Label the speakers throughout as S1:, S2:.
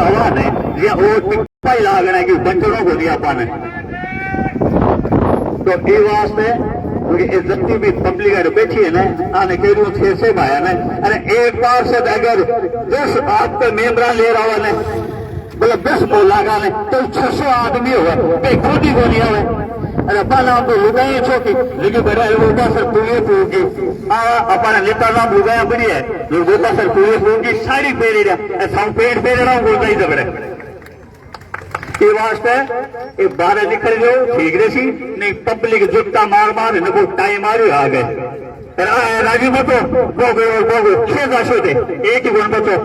S1: हवा ने या वो टिप्पा ही लागना कि बच्चों को दिया पाने तो ये वास्ते इज्जती भी पब्लिक बैठी है ना आने के रूप से भाया ने अरे एक बार से अगर 10 आपके मेम्बर ले रहा है मतलब 10 बोला ने तो 600 आदमी हुआ खुद ही बोलिया हुआ अरे पाला तो लुगाई छोटी लेकिन बड़ा लोगा सर पूरी पूगी अपना नेता नाम लुगाया बड़ी है लोगा सर पूरी पूगी साड़ी पहरी रहा सब पेट पहरे रहा बोलता ही दबड़े ये वास्ते ये बाहर निकल जाओ ठीक रही नहीं पब्लिक जुट्टा मार मार इनको टाइम मारो आ गए राजू बतो बोगो 6 थे एक ही गुण बचो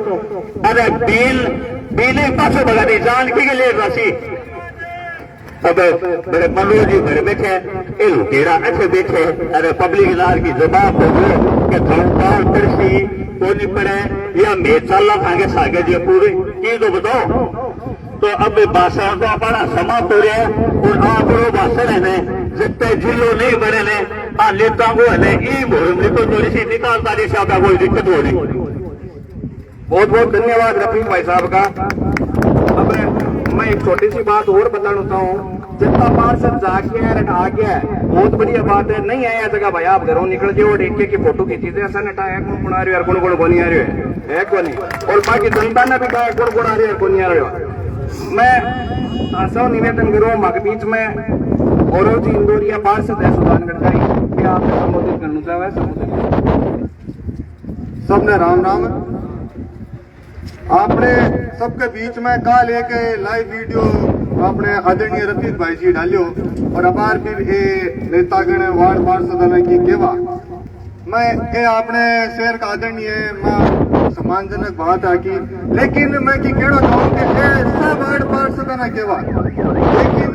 S1: अरे बिल पासो भगा दी जान के लिए राशि अब मेरे मनोज जी घर बैठे ये लुटेरा अच्छे बैठे अरे पब्लिक लाल की जवाब हो कि धर्मपाल कृषि को नहीं पड़े या मेचाला खागे सागे जी पूरी की तो बताओ तो अब भाषण तो अपना समा तो रहे और आप भाषण है जितने जिलो नहीं बने ने आ नेता को है ई भोरम तो थोड़ी सी निकालता जैसे आपका कोई दिक्कत हो रही।
S2: बहुत बहुत धन्यवाद रफीक भाई साहब का। अब मैं एक छोटी सी बात और बताना चाहता हूँ जितना पार्षद जाके आ गया बहुत बढ़िया बात है नहीं आया जगह भाई आप घरों निकल जाओ और एक की फोटो खींची थे ऐसा नटा है कौन आ रही है कौन कौन बनी आ रही है को नहीं और बाकी जनता ने भी कहा कौन कौन आ रही है कौन नहीं आ रही है। मैं आशा निवेदन करूँ मग बीच में और जी इंदौरिया पार्षद है सुधानगढ़ का क्या आप संबोधित करना चाहे संबोधित
S3: सबने राम राम। आपने सबके बीच में कल एक लाइव वीडियो आपने आदरणीय रफीक भाई जी डालियो और अबार फिर ये नेतागण वार्ड पार्षद की केवा मैं ये आपने शेर का आदरणीय सम्मानजनक बात आकी लेकिन मैं की कहना चाहूँ कि सब वार्ड पार्षद ना केवा लेकिन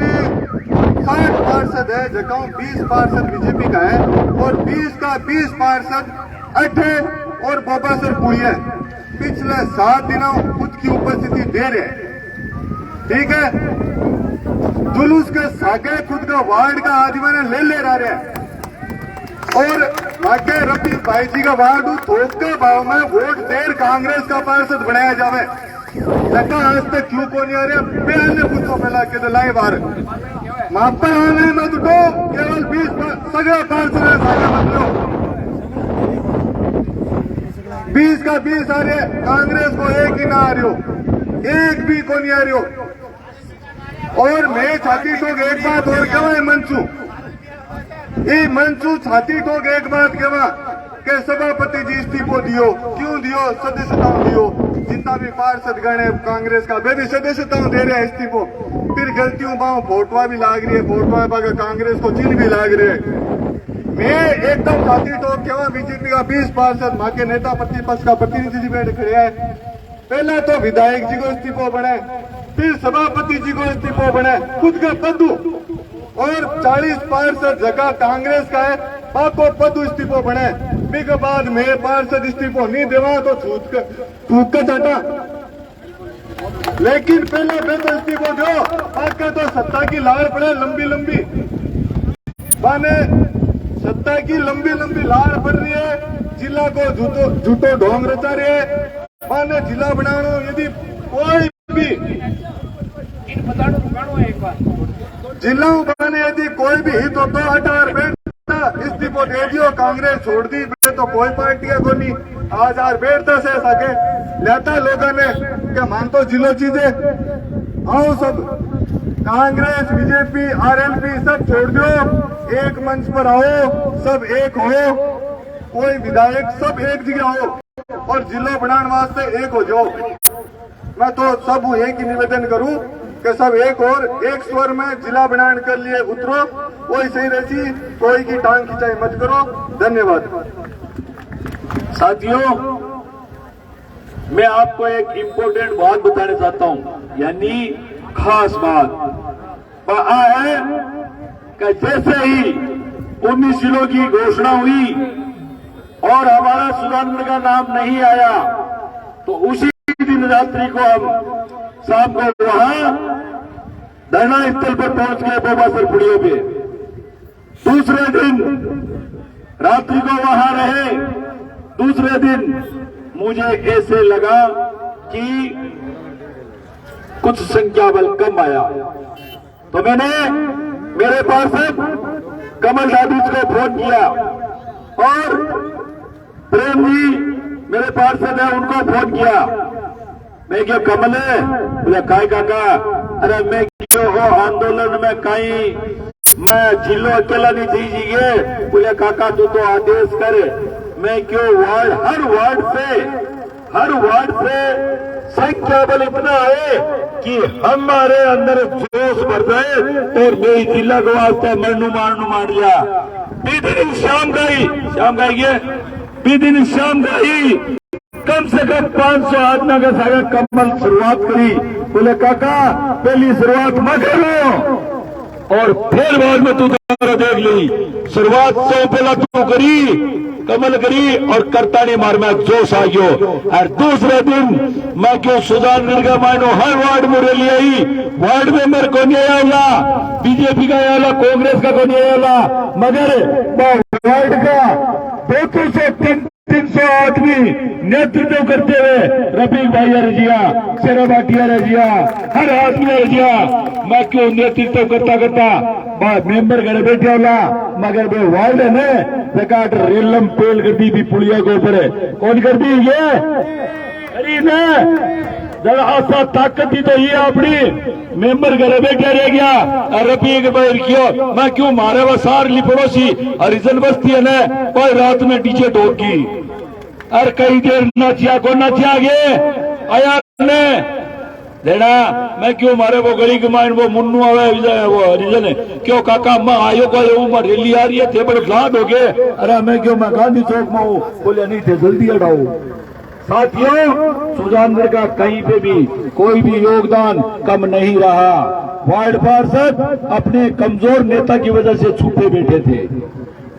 S3: 60 पार्षद है जगह 20 पार्षद बीजेपी का है और 20 का 20 पार्षद अठे और बाबा सर पुड़िया पिछले 7 दिनों खुद की उपस्थिति दे रहे ठीक है जुलूस के सागे खुद का वार्ड का आदमी ने ले रहा रहे और आगे रफीक भाई जी का वार्ड थोक के भाव में वोट देर कांग्रेस का पार्षद बनाया जावे लगा आज तक क्यों को नहीं आ रहा बयान ने पूछो पहला के लाई बार मापा आने मत तो केवल 20 सगड़ा पार्षद है सागा मतलब 20 का 20 आ रहे कांग्रेस को एक ही ना आ रही हो एक भी को नहीं आ रही हो और मैं छाती ठोक एक बात और कहवा मंचू छाती ठोक एक बात कहवा के सभापति जी इस्तीफो दियो क्यों दियो सदस्यता दियो जितना भी पार्षद गण है कांग्रेस का वे भी सदस्यता दे रहे हैं इस्तीफो फिर गलतियों पाओ फोटवा भी लाग रही है फोटवा पर कांग्रेस को चिन्ह भी लाग रहे है मैं एकदम छाती ठोक कहवा बीजेपी का 20 पार्षद मां के नेता प्रतिपक्ष का प्रतिनिधि जी बैठ खड़े है पहले तो विधायक जी को इस्तीफो बने फिर सभापति जी को इस्तीफो बने खुद का पद और 40 पार्षद जगह कांग्रेस का है बाको पद इस्तीफो बने के बाद में पार्षद इस्तीफो नहीं देवा तो थूक कर चाटा लेकिन पहले मैं तो इस्तीफो दो आगे तो सत्ता की लार पड़े लंबी लंबी माने सत्ता की लंबी लंबी लार पड़ रही है जिला को झूठो ढोंग रचा रहे है माने जिला बनानो यदि कोई भी जिला बनाने यदि कोई भी हित हो तो 18 इस्तीफो दे दियो कांग्रेस छोड़ दी तो कोई पार्टी को नहीं आज यार बैठता से सके लेता लोगों ने क्या मानतो जिलो चीजें आओ सब कांग्रेस बीजेपी आरएलपी सब छोड़ दो एक मंच पर आओ सब एक हो कोई विधायक सब एक जगह हो और जिला बनाने वास्ते एक हो जाओ। मैं तो सब एक ही निवेदन करूं कि सब एक और एक स्वर में जिला बनाने के लिए उतरो कोई सही रहती कोई की टांग खिंचाई मत करो। धन्यवाद
S1: साथियों मैं आपको एक इम्पोर्टेंट बात बताना चाहता हूं यानी खास बात है कि जैसे ही 19 जिलों की घोषणा हुई और हमारा सुधानगढ़ का नाम नहीं आया तो उसी दिन रात्रि को हम शाम को वहां धरना स्थल पर पहुंच गए बाबा सर पुड़ियों पे। दूसरे दिन रात्रि को वहां रहे। दूसरे दिन मुझे ऐसे लगा कि
S4: कुछ संख्या बल कम आया तो मैंने मेरे पार्षद कमल दादीज को फोन किया और प्रेम जी मेरे पार्षद है उनको फोन किया। मैं क्या कमल है? बोले काय काका, अरे मैं क्यों हो आंदोलन में कहीं मैं जिलो अकेला नहीं दीजिए। बोले काका तू तो आदेश कर, मैं क्यों हर वार्ड से संख्या बल इतना है कि हमारे अंदर जोश भर जाए और मेरी जिला को वास्ते मरनू मार लिया। बीदिन शाम गई कम से कम 500 आदमी का सारा कमल शुरुआत करी। बोले काका पहली शुरुआत मत करो और फिर बाद में तू देख ली। शुरुआत से पहला तू करी कमल करी और करता नहीं मार में जोश आ गयो। और दूसरे दिन मैं क्यों सुजानगढ़ का मानो हर वार्ड में रैली आई। वार्ड मेंबर को नहीं आया, बीजेपी का आया, कांग्रेस का को नहीं आया, मगर वार्ड का 200-300 आदमी नेतृत्व करते हुए रफीक भाई रजिया, शेरा भाटिया रजिया, हर आदमी रजिया। मैं क्यों नेतृत्व करता मेंबर घर बैठे होला, मगर वे वार्ड है न बेकार रेलम पेल कर दी भी पुलिया के ऊपर है। कौन कर दी ये अरे न जरा आशा ताकत थी तो ये अपनी मेंबर घर बैठे रह गया। रफीक भाई क्यों मैं क्यों मारे वो सार ली पड़ोसी हरिजन बस्ती है न कोई रात में डीजे ठोकी और कई देर नाचिया को नाचिया गे आया ने देना। मैं क्यों मारे वो गली के माइन वो मुन्नू आवे वो हरिजन है क्यों काका मैं आयो को वो रैली आ रही है थे बड़े फ्लाट हो गए। अरे मैं क्यों मैं गांधी चौक में हूँ। बोले नहीं थे जल्दी हटाओ। साथियों सुजानगढ़ का कहीं पे भी कोई भी योगदान कम नहीं रहा। वार्ड पार्षद अपने कमजोर नेता की वजह से छुपे बैठे थे।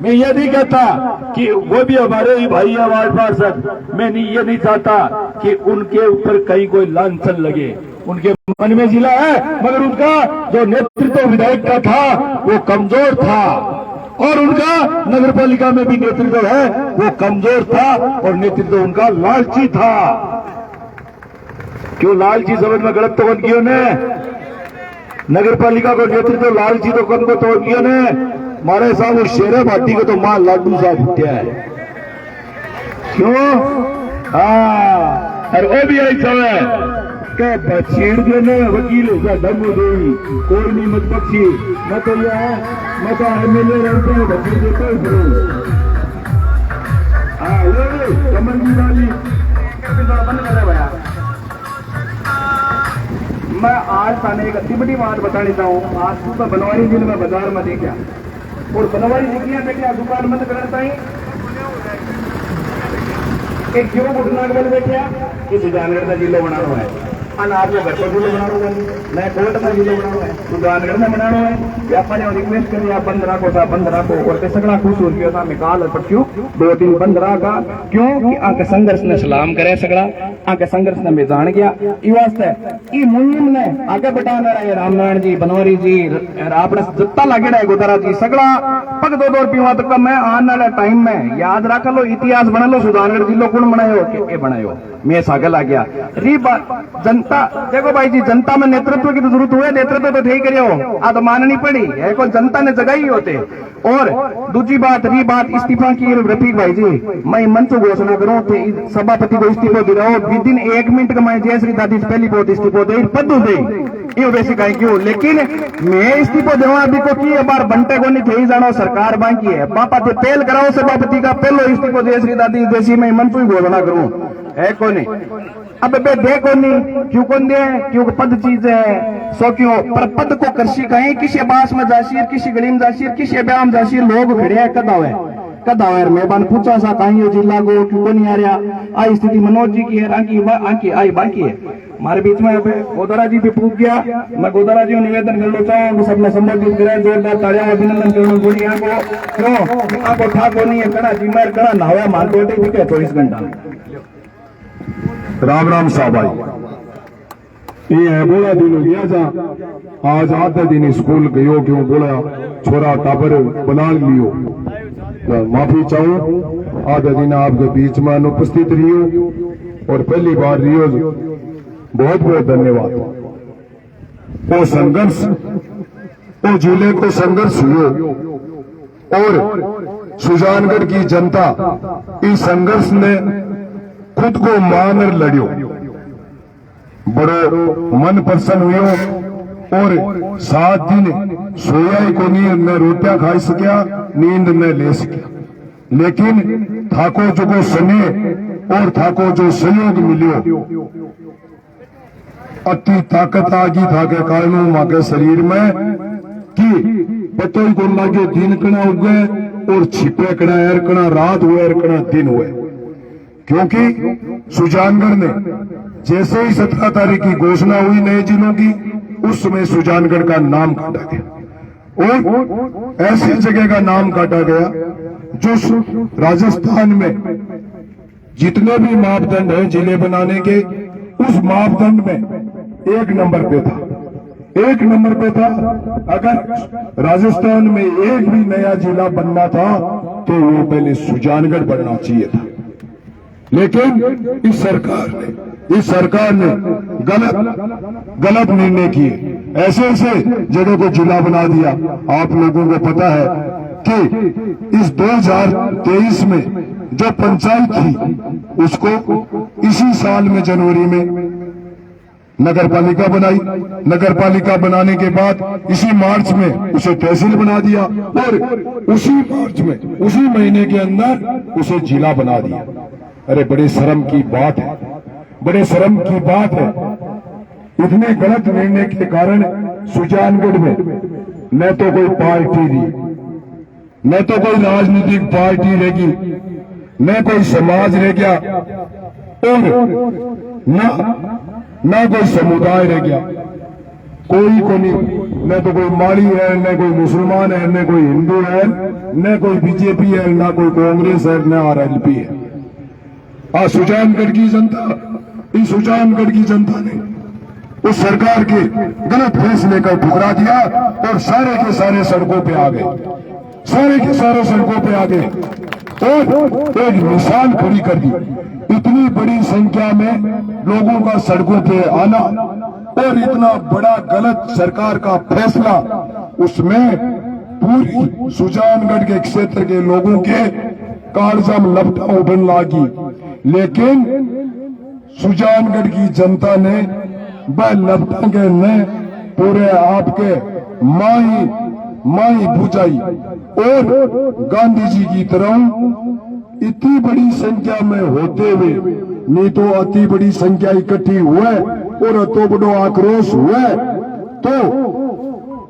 S4: मैं ये नहीं कहता कि वो भी हमारे ही भाई है वार्ड पार्षद। मैं ये नहीं चाहता कि उनके ऊपर कहीं कोई लांछन लगे। उनके मन में जिला है मगर उनका जो नेतृत्व विधायक का था वो कमजोर था और उनका नगर पालिका में भी नेतृत्व है वो कमजोर था और नेतृत्व उनका लालची था। क्यों लालची समझ में गलत तो कौन किया ने नगर पालिका को नेतृत्व लालची तो कौन को तोड़ किया ने मारे साहब उस शेरा भाटी को तो मां लाडू साहब उठ्या है। क्यों और वो भी ऐसा है क्या बछेड़ देने वकील होगा दम गई कोई नहीं मत पक्षी मैं तो यह मैं तो एमएलए रहते हैं बच्चे देते हैं कमल की डाली बंद कर रहे भैया। मैं आज थाने एक अति बड़ी बात बतानी चाहूँ। आज सुबह बनवारी जिले में बाजार में देखा और बनवारी निकलिया दुकान बंद करता ही एक क्यों घटना बल बैठा कि सुजानगढ़ का जिला बना हुआ है अनाज में बच्चों जिले बना हुआ है नए कोर्ट का जिले बना हुआ है सुजानगढ़ में बना हुआ है। अपने रिक्वेस्ट करें आप बंद रखो और सगड़ा खुश हो गया था निकाल पर क्यों 2-3 बंद रहा क्यों कि आके संघर्ष ने सलाम करे सगड़ा आके संघर्ष ने में जान गया ई वास्ते ई मुहिम ने आगे बढ़ाना रहे रामनारायण जी बनवारी जी आपने जत्ता लगे रहे गोदारा जी सगड़ा पग 2 पीवा तक मैं आने वाले टाइम में याद रख लो इतिहास बना लो सुजानगढ़ जिलो कौन बनायो के बनायो मैं सागल आ गया री जनता देखो भाई जी जनता में नेतृत्व की तो जरूरत हुए नेतृत्व तो ठीक करियो आ तो माननी पड़ी है को जनता ने जगाई होते। और दूसरी बात री बात इस्तीफा की रफीक भाई जी मैं मंच घोषणा करूं सभापति को इस्तीफा दे रहा हूं विद इन 1 मिनट का मैं जयश्री दादी पहली बहुत इस्तीफा दे पद दे ये वैसे कहीं क्यों लेकिन मैं इस्तीफा देवा अभी को की बार बंटे को नहीं थे जानो सरकार बाकी है पापा तो पेल कराओ सभापति का पहलो इस्तीफा जयश्री दादी देसी में मंच घोषणा करूं है को नहीं अब बे दे को नहीं क्यों कौन दे क्यों पद चीज है सो क्यों पर पद को कृषि कहीं किसी बास में जाशीर किसी गली में जाशीर किसी ब्याम जाशीर लोग खड़े कदा है मेहमान पूछा सा कहीं जिला को क्यों नहीं आ रहा आई स्थिति मनोज जी की है आंकी आई बाकी है हमारे बीच में गोदारा जी भी पूछ गया। मैं गोदारा जी को निवेदन करना चाहूँ सबने संबोधित करें जोरदार तालियां अभिनंदन करना क्यों आपको ठाको नहीं है कड़ा जिम्मेदार कड़ा नहावा मानते 24 घंटा
S5: राम राम साहब भाई ये है बोला दिन हो गया था आज आधे दिन स्कूल गयो क्यों बोला छोरा टाबर बना लियो तो माफी चाहूँ आधे दिन आपके बीच में अनुपस्थित रहियो और पहली बार रियो बहुत बहुत धन्यवाद। वो संघर्ष, वो जिले को संघर्ष हुए और सुजानगढ़ की जनता इस संघर्ष ने खुद को मान लड़ियो, बड़ो मन प्रसन्न हुयो और 7 दिन सोया ही को नहीं, न रोटियां खाई सकिया, नींद न ले सकिया, लेकिन थाको जो समय और थाको जो सहयोग मिलियो, अति ताकत आ गई था के कारण मां के शरीर में कि पतो ही को लागे दिन कना उगे और छिपे कना एर कना रात हुए एर कना दिन हुए, क्योंकि सुजानगढ़ ने जैसे ही 17 तारीख की घोषणा हुई नए जिलों की, उस समय सुजानगढ़ का नाम काटा गया और ऐसी जगह का नाम काटा गया जो राजस्थान में जितने भी मापदंड हैं जिले बनाने के, उस मापदंड में 1 नंबर पे था, 1 नंबर पे था। अगर राजस्थान में एक भी नया जिला बनना था तो वो पहले सुजानगढ़ बनना चाहिए था, लेकिन इस सरकार ने गलत निर्णय किए, ऐसे ऐसे जगह को जिला बना दिया। आप लोगों को पता है कि इस 2023 में जो पंचायत थी उसको इसी साल में जनवरी में नगर पालिका बनाई, नगर पालिका बनाने के बाद इसी मार्च में उसे तहसील बना दिया और उसी मार्च में, उसी महीने के अंदर उसे जिला बना दिया। अरे बड़े शर्म की बात है, बड़े शर्म की बात है। इतने गलत निर्णय के कारण सुजानगढ़ में न तो कोई पार्टी रही, न तो कोई राजनीतिक पार्टी रहेगी, न कोई समाज रह गया और न कोई समुदाय रह गया, कोई को नहीं, न तो कोई माली है, न कोई मुसलमान है, न कोई हिंदू है, न कोई बीजेपी है, न कोई कांग्रेस है, न आरएलपी है। आज सुजानगढ़ की जनता, इस सुजानगढ़ की जनता ने उस सरकार के गलत फैसले का ठुकरा दिया और सारे के सारे सड़कों पे आ गए, सारे के सारे सड़कों पे आ गए और एक मिसाल खड़ी कर दी। इतनी बड़ी संख्या में लोगों का सड़कों पे आना और इतना बड़ा गलत सरकार का फैसला, उसमें पूरी सुजानगढ़ के क्षेत्र के लोगों के कालजम लपटा उठन लागी, लेकिन सुजानगढ़ की जनता ने वह लपटा के न पूरे आपके माई बुझाई और गांधी जी की तरह इतनी बड़ी संख्या में होते हुए नहीं तो अति बड़ी संख्या इकट्ठी हुए और अतो बड़ो आक्रोश हुए, तो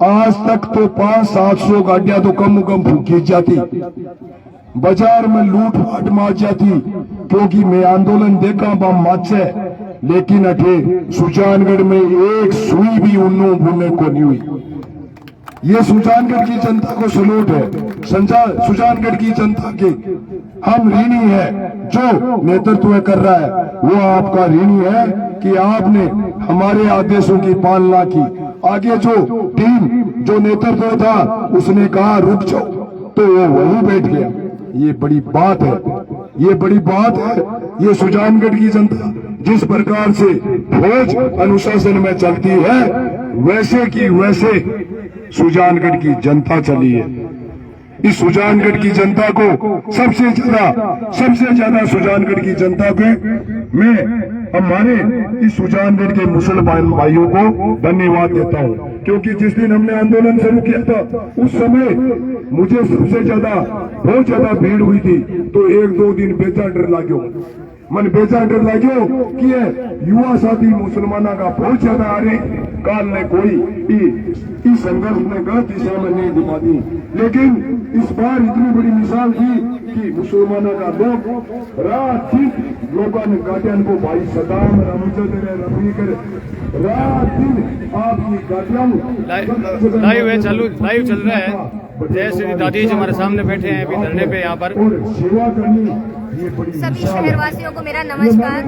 S5: आज तक तो 500-700 गाड़ियां तो कम फूकी जाती, बाजार में लूट फाट मार जाती, क्योंकि मैं आंदोलन देखा बम माचे, लेकिन अठे सुजानगढ़ में एक सुई भी उन्नू बुनने को नहीं हुई। ये सुजानगढ़ की जनता को सलूट है, सुजानगढ़ की जनता के हम ऋणी है, जो नेतृत्व कर रहा है वो आपका ऋणी है कि आपने हमारे आदेशों की पालना की। आगे जो टीम, जो नेतृत्व था, उसने कहा रुक जाओ, तो वो वहीं बैठ गया। ये बड़ी बात है, ये बड़ी बात है। ये सुजानगढ़ की जनता जिस प्रकार से फौज अनुशासन में चलती है, वैसे की वैसे सुजानगढ़ की जनता चली है। इस सुजानगढ़ की जनता को सबसे ज्यादा सुजानगढ़ की जनता को मैं हमारे इस सुजानगढ़ के मुसलमान भाइयों को धन्यवाद देता हूं, क्योंकि जिस दिन हमने आंदोलन शुरू किया था उस समय मुझे बहुत ज्यादा भीड़ हुई थी, तो 1-2 दिन बेचा डर लाग्यो, मन बेचा डर लाग्यो कि युवा साथी मुसलमाना का बहुत ज्यादा आ रहे, काल ने कोई इस संघर्ष में गलत दिशा में नहीं दिखा दी, लेकिन इस बार इतनी बड़ी मिसाल थी कि मुसलमानों का लोग रात दिन लोगों ने गाड़ियां को भाई सदाम रमजद रफी कर रात दिन आपकी गाड़ियां
S6: लाइव चल रहा है। जय श्री दादी जी हमारे सामने बैठे हैं अभी धरने पे यहाँ पर।
S5: और सेवा करनी
S6: सभी शहरवासियों को मेरा नमस्कार।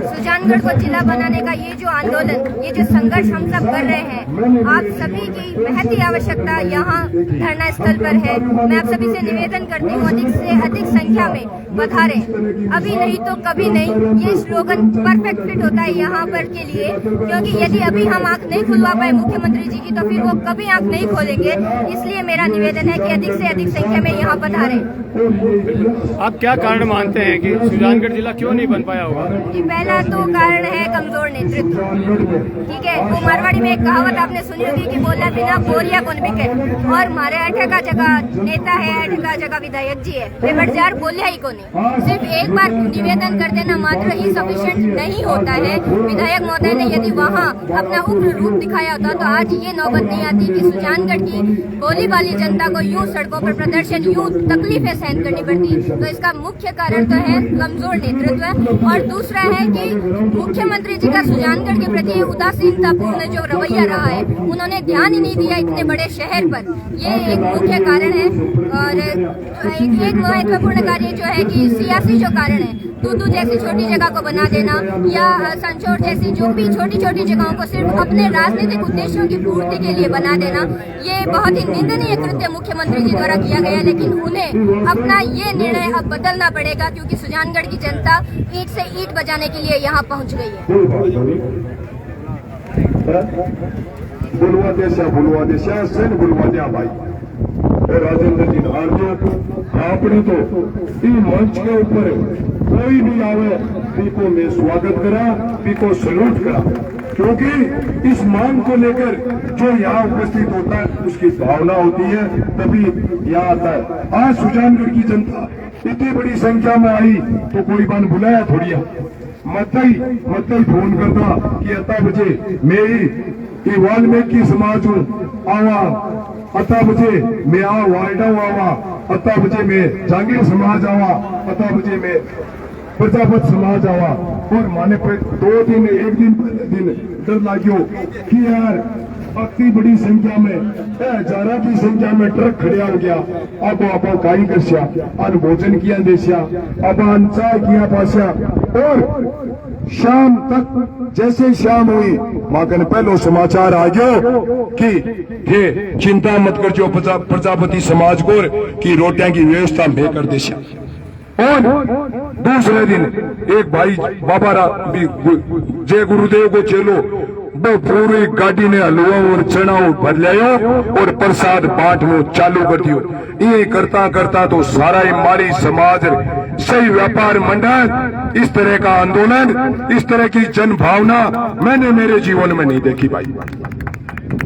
S6: सुजानगढ़ को जिला बनाने का ये जो आंदोलन, ये जो संघर्ष हम सब कर रहे हैं, आप सभी की महती आवश्यकता यहाँ धरना स्थल पर है। मैं आप सभी से निवेदन करती हूँ अधिक से अधिक संख्या में पधारें। अभी नहीं तो कभी नहीं, ये स्लोगन परफेक्ट फिट होता है यहाँ पर के लिए, क्योंकि यदि अभी हम आंख नहीं खुलवा पाए मुख्यमंत्री जी की तो फिर वो कभी आंख नहीं खोलेंगे। इसलिए मेरा निवेदन है कि अधिक से अधिक संख्या में यहाँ पधारें।
S7: आप क्या कारण मानते हैं कि सुजानगढ़ जिला क्यों नहीं बन पाया होगा?
S6: कि पहला तो कारण है कमजोर नेतृत्व। ठीक है, वो मारवाड़ी में एक कहावत आपने सुनी होगी कि बोला बिना बोरिया कौन बिके, और मारे अठे का जगह नेता है, अठे का जगह विधायक जी है, वे बड़जार बोलिया ही को नहीं। सिर्फ एक बार निवेदन कर देना मात्र ही सफिशिएंट नहीं होता है। विधायक महोदय ने यदि वहाँ अपना उग्र रूप दिखाया होता तो आज ये नौबत नहीं आती कि सुजानगढ़ की भोली भाली जनता को यूं सड़कों पर प्रदर्शन, यूं तकलीफें सहन करनी पड़ती। तो इसका मुख्य कारण तो है कमजोर नेतृत्व, और दूसरा है कि मुख्यमंत्री जी का सुजानगढ़ के प्रति उदासीनतापूर्ण जो रवैया रहा है, उन्होंने ध्यान ही नहीं दिया इतने बड़े शहर पर। ये एक मुख्य कारण है। और एक महत्वपूर्ण कार्य जो है कि सियासी जो कारण है, दूदू जैसी छोटी जगह को बना देना या संचोर जैसी जो भी छोटी छोटी जगहों को सिर्फ अपने राजनीतिक उद्देश्यों की पूर्ति के लिए बना देना, ये बहुत ही निंदनीय कृत्य मुख्यमंत्री जी द्वारा किया गया। लेकिन उन्हें अपना ये निर्णय अब बदलना पड़ेगा, क्योंकि सुजानगढ़ की जनता ईंट से ईंट बजाने के लिए यहाँ पहुँच गई है।
S5: बुलवा देशा सेन बुलवा दिया भाई राजेंद्र जी भारतीय आपने तो इस मंच के ऊपर कोई भी आवे पीको में स्वागत करा, पीको सल्यूट करा, क्योंकि इस मांग को लेकर जो यहाँ उपस्थित होता है उसकी भावना होती है, तभी यहाँ आता है। आज सुजानगढ़ की जनता इतनी बड़ी संख्या में आई तो कोई बान बुलाया थोड़ी मत ही फोन करता कि अता बजे मेरी वाल्मीकि समाज हूँ आवा, अता बजे मैं आ वार्डा आवा, अता बजे मैं जांगीर समाज आवा, अता बजे मैं प्रजापत समाज आवा। और माने पर 2 दिन 1 दिन डर लागियो कि यार इतनी बड़ी संख्या में, हजारा की संख्या में ट्रक खड़ा हो गया। अब आप काई करस्या, अन भोजन किया देस्या, अब अन चाय किया पास्या, और शाम तक जैसे शाम हुई माकन पहलो समाचार आ गयो कि हे चिंता मत कर जो प्रजापति समाज को की रोटियां की व्यवस्था मैं कर देस्या। और दूसरे दिन एक भाई बाबा जय गुरुदेव को चलो वो पूरी गाड़ी ने हलवा और चना भर लिया और प्रसाद बांटना चालू कर दियो। ये करता करता तो सारा हमारी समाज सही व्यापार मंडल, इस तरह का आंदोलन, इस तरह की जन भावना मैंने मेरे जीवन में नहीं देखी भाई।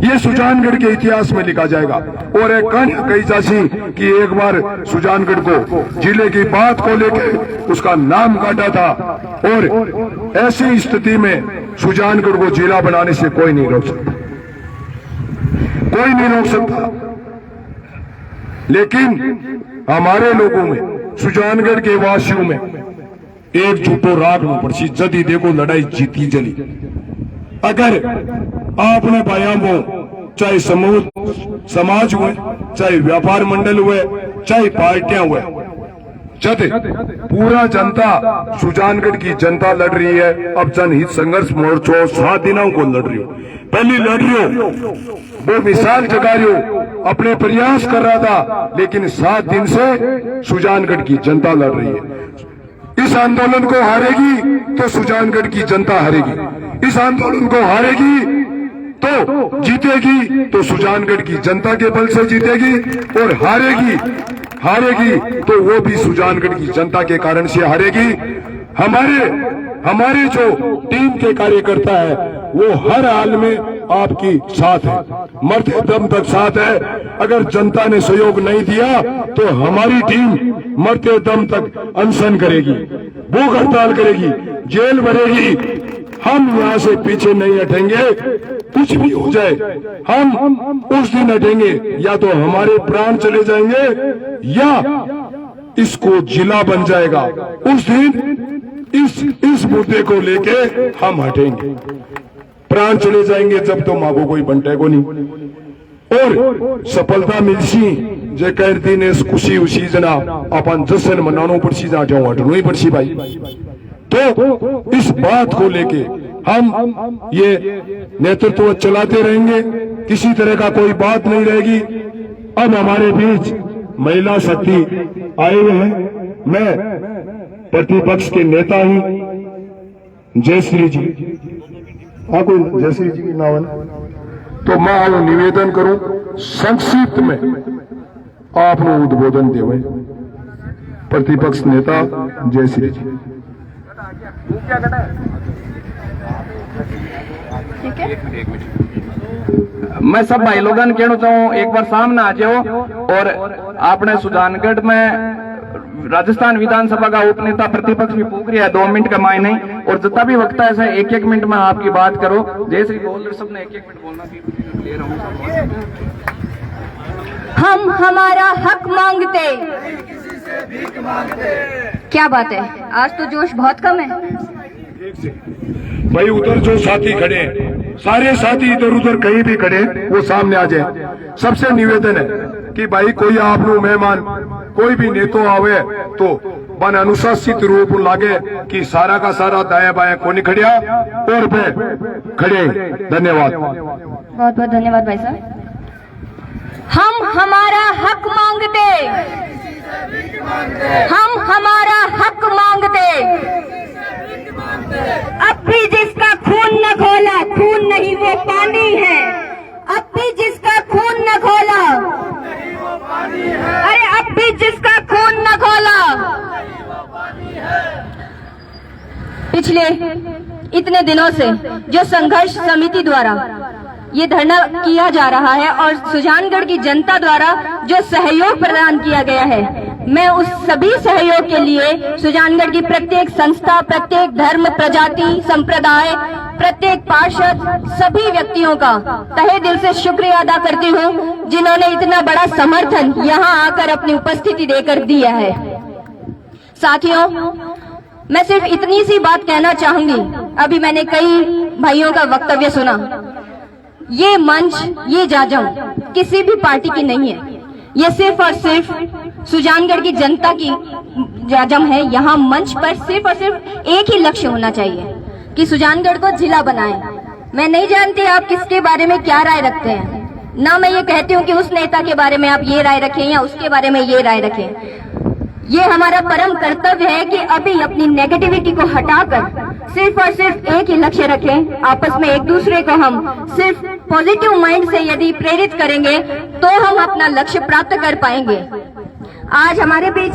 S5: ये सुजानगढ़ के इतिहास में लिखा जाएगा। और एक कहानी कही जासी कि एक बार सुजानगढ़ को जिले की बात को लेकर उसका नाम काटा था, और ऐसी स्थिति में सुजानगढ़ को जिला बनाने से कोई नहीं रोक सकता, कोई नहीं रोक सकता। लेकिन हमारे लोगों में, सुजानगढ़ के वासियों में एक झूठो राग में पड़सी जदी देखो लड़ाई जीती जली। अगर आपने भाइयों को चाहे समूह समाज हुए, चाहे व्यापार मंडल हुए, चाहे पार्टियां हुए, जब पूरा जनता सुजानगढ़ की जनता लड़ रही है, अब जनहित संघर्ष मोर्चा 7 दिनों को लड़ रही हो, पहली लड़ रही हो, वो मिसाल जगा रही हो, अपने प्रयास कर रहा था, लेकिन 7 दिन से सुजानगढ़ की जनता लड़ रही है। इस आंदोलन को हारेगी तो सुजानगढ़ की जनता हारेगी, इस आंदोलन को हारेगी तो जीतेगी तो सुजानगढ़ की जनता के बल से जीतेगी, और हारेगी तो वो भी सुजानगढ़ की जनता के कारण से हारेगी। हमारे जो टीम के कार्यकर्ता है वो हर हाल में आपकी साथ है, मरते दम तक साथ है। अगर जनता ने सहयोग नहीं दिया तो हमारी टीम मरते दम तक अनशन करेगी, भूख हड़ताल करेगी, जेल भरेगी। हम यहाँ से पीछे नहीं हटेंगे, कुछ भी हो जाए हम उस दिन हटेंगे, या तो हमारे प्राण चले जाएंगे या इसको जिला बन जाएगा। उस दिन इस मुद्दे को लेके हम हटेंगे। प्राण चले जाएंगे जब तो माँ को कोई बंटेगा नहीं। और सफलता मिलसी जे कर दिन इस खुशी उसी जना अपन जश्न मनानो पड़सी जा जाओ हटनो ही पड़सी भाई। तो इस बात को लेके हम ये नेतृत्व चलाते रहेंगे, किसी तरह का कोई बात नहीं रहेगी। अब हमारे बीच महिला शक्ति आए हुए हैं, मैं प्रतिपक्ष के नेता हूं जयश्री जी, आपको जयश्री जी की नाम है, तो मैं आप निवेदन करूं संक्षिप्त में आप उद्बोधन देवे। प्रतिपक्ष नेता जयश्री जी।
S6: ठीक है,
S2: मैं सब भाई लोगन कहना चाहूँ एक बार सामने आ जाओ। और आपने सुजानगढ़ में राजस्थान विधानसभा का उपनेता प्रतिपक्ष भी पूछ रहा है 2 मिनट का मायने, और जितना भी वक्त है ऐसा 1-1 मिनट में आपकी बात करो। जैसे बोल रहे सबने 1-1 मिनट बोलना ले रहा हूँ।
S6: हम हमारा हक मांगते, क्या बात है, आज तो जोश बहुत कम है।
S5: भाई उधर जो साथी खड़े हैं, सारे साथी इधर उधर कहीं भी खड़े वो सामने आ जाए। सबसे निवेदन है कि भाई कोई आप लोग मेहमान कोई भी नेतो आवे तो बन अनुशासित रूप लागे कि सारा का सारा दाया बाया को नहीं खड़िया और पे खड़े। धन्यवाद,
S6: बहुत बहुत धन्यवाद भाई साहब। हम हमारा हक मांगते, हम हमारा हक मांगते। अब भी जिसका खून न खोला, खून नहीं वो पानी है। अब भी जिसका खून न खोला, अरे अब भी जिसका खून न खोला। पिछले इतने दिनों से जो संघर्ष समिति द्वारा ये धरना किया जा रहा है और सुजानगढ़ की जनता द्वारा जो सहयोग प्रदान किया गया है, मैं उस सभी सहयोग के लिए सुजानगढ़ की प्रत्येक संस्था, प्रत्येक धर्म, प्रजाति, संप्रदाय, प्रत्येक पार्षद, सभी व्यक्तियों का तहे दिल से शुक्रिया अदा करती हूँ जिन्होंने इतना बड़ा समर्थन यहाँ आकर अपनी उपस्थिति देकर दिया है। साथियों, मैं सिर्फ इतनी सी बात कहना चाहूंगी। अभी मैंने कई भाइयों का वक्तव्य सुना। ये मंच, ये जाजम किसी भी पार्टी की नहीं है, ये सिर्फ और सिर्फ सुजानगढ़ की जनता की जाजम है। यहाँ मंच पर सिर्फ और सिर्फ एक ही लक्ष्य होना चाहिए कि सुजानगढ़ को जिला बनाएं। मैं नहीं जानती आप किसके बारे में क्या राय रखते हैं, ना मैं ये कहती हूँ कि उस नेता के बारे में आप ये राय रखें या उसके बारे में ये राय रखें। ये हमारा परम कर्तव्य है कि अभी अपनी नेगेटिविटी को हटाकर सिर्फ और सिर्फ एक ही लक्ष्य रखें। आपस में एक दूसरे को हम सिर्फ पॉजिटिव माइंड से यदि प्रेरित करेंगे तो हम अपना लक्ष्य प्राप्त कर पाएंगे। आज हमारे बीच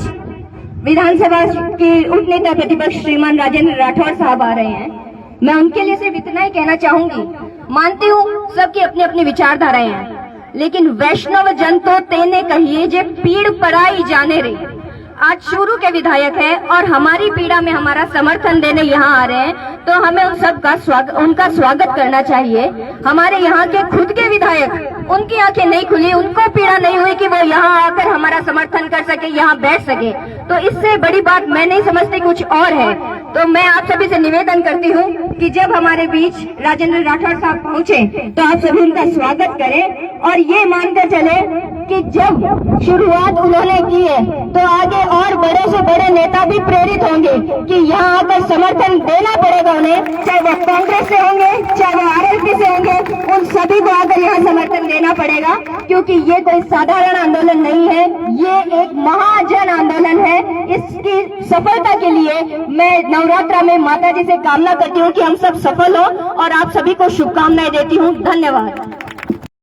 S6: विधानसभा के उपनेता प्रतिपक्ष श्रीमान राजेंद्र राठौर साहब आ रहे हैं। मैं उनके लिए सिर्फ इतना ही कहना चाहूंगी, मानती हूँ सबकी अपनी अपनी विचारधाराएं हैं, लेकिन वैष्णव जन तो तेने कहिए जे पीड़ पराई जाने रे। आज शुरू के विधायक है और हमारी पीड़ा में हमारा समर्थन देने यहाँ आ रहे हैं, तो हमें उन सब का उनका स्वागत करना चाहिए। हमारे यहाँ के खुद के विधायक, उनकी आंखें नहीं खुली, उनको पीड़ा नहीं हुई कि वो यहाँ आकर हमारा समर्थन कर सके, यहाँ बैठ सके। तो इससे बड़ी बात मैं नहीं समझती कुछ और है। तो मैं आप सभी से निवेदन करती हूँ कि जब हमारे बीच राजेंद्र राठौर साहब पहुँचे तो आप सभी उनका स्वागत करें और ये मानकर चले कि जब शुरुआत उन्होंने की है तो आगे और बड़े से बड़े नेता भी प्रेरित होंगे कि यहाँ आकर समर्थन देना पड़ेगा उन्हें, चाहे वो कांग्रेस से होंगे, चाहे वो आरएलपी से होंगे, उन सभी को आकर यहाँ समर्थन देना पड़ेगा, क्योंकि ये कोई साधारण आंदोलन नहीं है, ये एक महाजन आंदोलन है। इसकी सफलता के लिए मैं नवरात्रा में माता जी से कामना करती हूँ कि हम सब सफल हो और आप सभी को शुभकामनाएं देती हूँ। धन्यवाद।